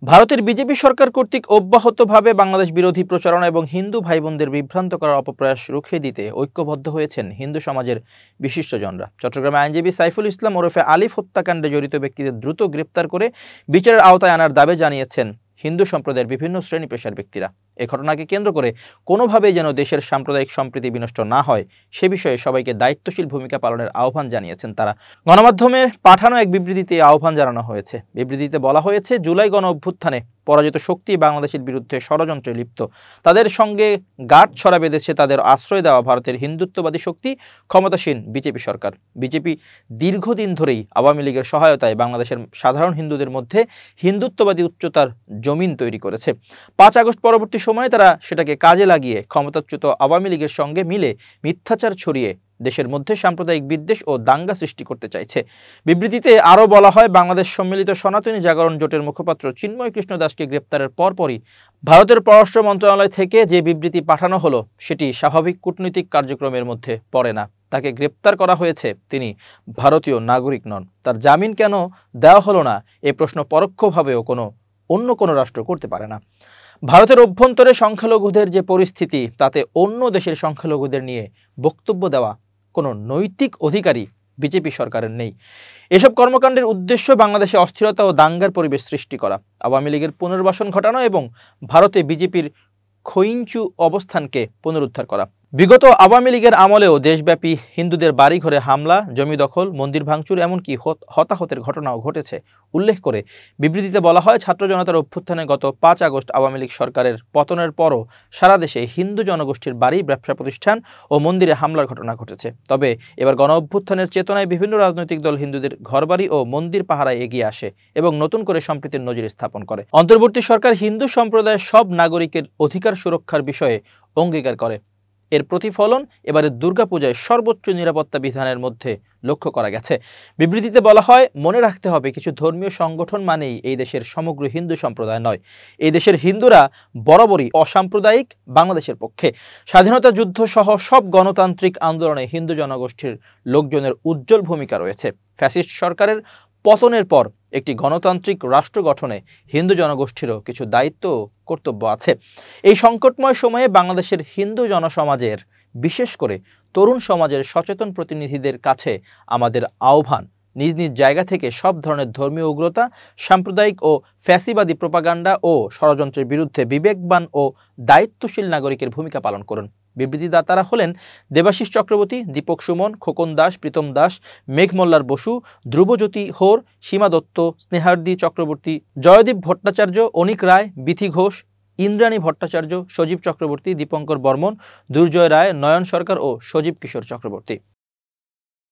ভারতের বিজেপি সরকার কর্তৃক অব্যাহতভাবে বাংলাদেশ বিরোধী প্রচারণা এবং হিন্দু ভাই বোনদের বিভ্রান্ত করার অপপ্রয়াস রুখে দিতে ঐক্যবদ্ধ হয়েছেন হিন্দু সমাজের বিশিষ্টজনরা। চট্টগ্রামে আইনজীবী সাইফুল ইসলাম ওরফে আলিফ হত্যাকাণ্ডে জড়িত ব্যক্তিদের দ্রুত গ্রেপ্তার করে বিচারের আওতায় আনার দাবি জানিয়েছেন হিন্দু সম্প্রদায়ের বিভিন্ন শ্রেণী পেশার ব্যক্তিরা। এ ঘটনাকে কেন্দ্র করে কোনোভাবেই যেন দেশের সাম্প্রদায়িক সম্প্রীতি বিনষ্ট না হয় সে বিষয়ে সবাইকে দায়িত্বশীল ভূমিকা পালনের আহ্বান জানিয়েছেন তারা। গণমাধ্যমে পাঠানো এক বিবৃতিতে আহ্বান জানানো হয়েছে। বিবৃতিতে বলা হয়েছে, জুলাই গণ অভ্যুত্থানে পরাজিত শক্তি বাংলাদেশের বিরুদ্ধে ষড়যন্ত্রে লিপ্ত। তাদের সঙ্গে গাঁট ছড়া বেঁধেছে তাদের আশ্রয় দেওয়া ভারতের হিন্দুত্ববাদী শক্তি ক্ষমতাসীন বিজেপি সরকার। বিজেপি দীর্ঘদিন ধরেই আওয়ামী লীগের সহায়তায় বাংলাদেশের সাধারণ হিন্দুদের মধ্যে হিন্দুত্ববাদী উচ্চতার জমিন তৈরি করেছে। 5 আগস্ট পরবর্তী সময়ে তারা সেটাকে কাজে লাগিয়ে ক্ষমতাচ্যুত আওয়ামী লীগের সঙ্গে মিলে মিথ্যাচার ছড়িয়ে দেশের মধ্যে সাম্প্রদায়িক বিদ্বেষ ও দাঙ্গা সৃষ্টি করতে চাইছে। বিবৃতিতে আরও বলা হয়, বাংলাদেশ সম্মিলিত সনাতনী জাগরণ জোটের মুখপাত্র চিন্ময় কৃষ্ণ দাসকে গ্রেপ্তারের পরপরই ভারতের পররাষ্ট্র মন্ত্রণালয় থেকে যে বিবৃতি পাঠানো হলো সেটি স্বাভাবিক কূটনৈতিক কার্যক্রমের মধ্যে পড়ে না। তাকে গ্রেপ্তার করা হয়েছে, তিনি ভারতীয় নাগরিক নন। তার জামিন কেন দেওয়া হলো না এ প্রশ্ন পরোক্ষভাবেও অন্য কোনো রাষ্ট্র করতে পারে না। ভারতের অভ্যন্তরে সংখ্যালঘুদের যে পরিস্থিতি, তাতে অন্য দেশের সংখ্যালঘুদের নিয়ে বক্তব্য দেওয়া কোনো নৈতিক অধিকারই বিজেপি সরকারের নেই। এসব কর্মকাণ্ডের উদ্দেশ্য বাংলাদেশে অস্থিরতা ও দাঙ্গার পরিবেশ সৃষ্টি করা, আওয়ামী লীগের পুনর্বাসন ঘটানো এবং ভারতে বিজেপির ক্ষয়িঞ্চু অবস্থানকে পুনরুদ্ধার করা। বিগত আওয়ামী লীগের আমলেও দেশব্যাপী হিন্দুদের বাড়িঘরে হামলা, জমি দখল, মন্দির ভাঙচুর, এমনকি হতাহতের ঘটনাও ঘটেছে। উল্লেখ করে বিবৃতিতে বলা হয়, ছাত্র জনতার অভ্যুত্থানে গত 5 আগস্ট আওয়ামী লীগ সরকারের পতনের পরও সারা দেশে হিন্দু জনগোষ্ঠীর বাড়ি, ব্যবসা প্রতিষ্ঠান ও মন্দিরে হামলার ঘটনা ঘটেছে। তবে এবার গণ অভ্যুত্থানের চেতনায় বিভিন্ন রাজনৈতিক দল হিন্দুদের ঘরবাড়ি ও মন্দির পাহারায় এগিয়ে আসে এবং নতুন করে সম্প্রীতির নজির স্থাপন করে। অন্তর্বর্তী সরকার হিন্দু সম্প্রদায়ের সব নাগরিকের অধিকার সুরক্ষার বিষয়ে অঙ্গীকার করে। এর প্রতিফলন এবারে দুর্গাপূজায় সর্বোচ্চ নিরাপত্তা বিধানের মধ্যে লক্ষ্য করা গেছে। বিবৃতিতে বলা হয়, মনে রাখতে হবে, কিছু ধর্মীয় সংগঠন মানেই এই দেশের সমগ্র হিন্দু সম্প্রদায় নয়। এই দেশের হিন্দুরা বরাবরই অসাম্প্রদায়িক বাংলাদেশের পক্ষে। স্বাধীনতা যুদ্ধ সহ সব গণতান্ত্রিক আন্দোলনে হিন্দু জনগোষ্ঠীর লোকজনের উজ্জ্বল ভূমিকা রয়েছে। ফ্যাসিস্ট সরকারের পতনের পর একটি গণতান্ত্রিক রাষ্ট্র গঠনে হিন্দু জনগোষ্ঠীরও কিছু দায়িত্ব ও কর্তব্য আছে। এই সংকটময় সময়ে বাংলাদেশের হিন্দু জনসমাজের, বিশেষ করে তরুণ সমাজের সচেতন প্রতিনিধিদের কাছে আমাদের আহ্বান, নিজ নিজ জায়গা থেকে সব ধরনের ধর্মীয় উগ্রতা, সাম্প্রদায়িক ও ফ্যাসিবাদী প্রোপাগান্ডা ও ষড়যন্ত্রের বিরুদ্ধে বিবেকবান ও দায়িত্বশীল নাগরিকের ভূমিকা পালন করুন। বিবৃতিদাতারা হলেন দেবাশিস চক্রবর্তী, দীপক সুমন, খোকন দাস, প্রীতম দাস, মেঘমল্লার বসু, ধ্রুবজ্যোতি হোর, সীমা দত্ত, স্নেহার্দি চক্রবর্তী, জয়দীপ ভট্টাচার্য, অনিক রায়, বিথি ঘোষ, ইন্দ্রাণী ভট্টাচার্য, সজীব চক্রবর্তী, দীপঙ্কর বর্মন, দুর্জয় রায়, নয়ন সরকার ও সজীব কিশোর চক্রবর্তী।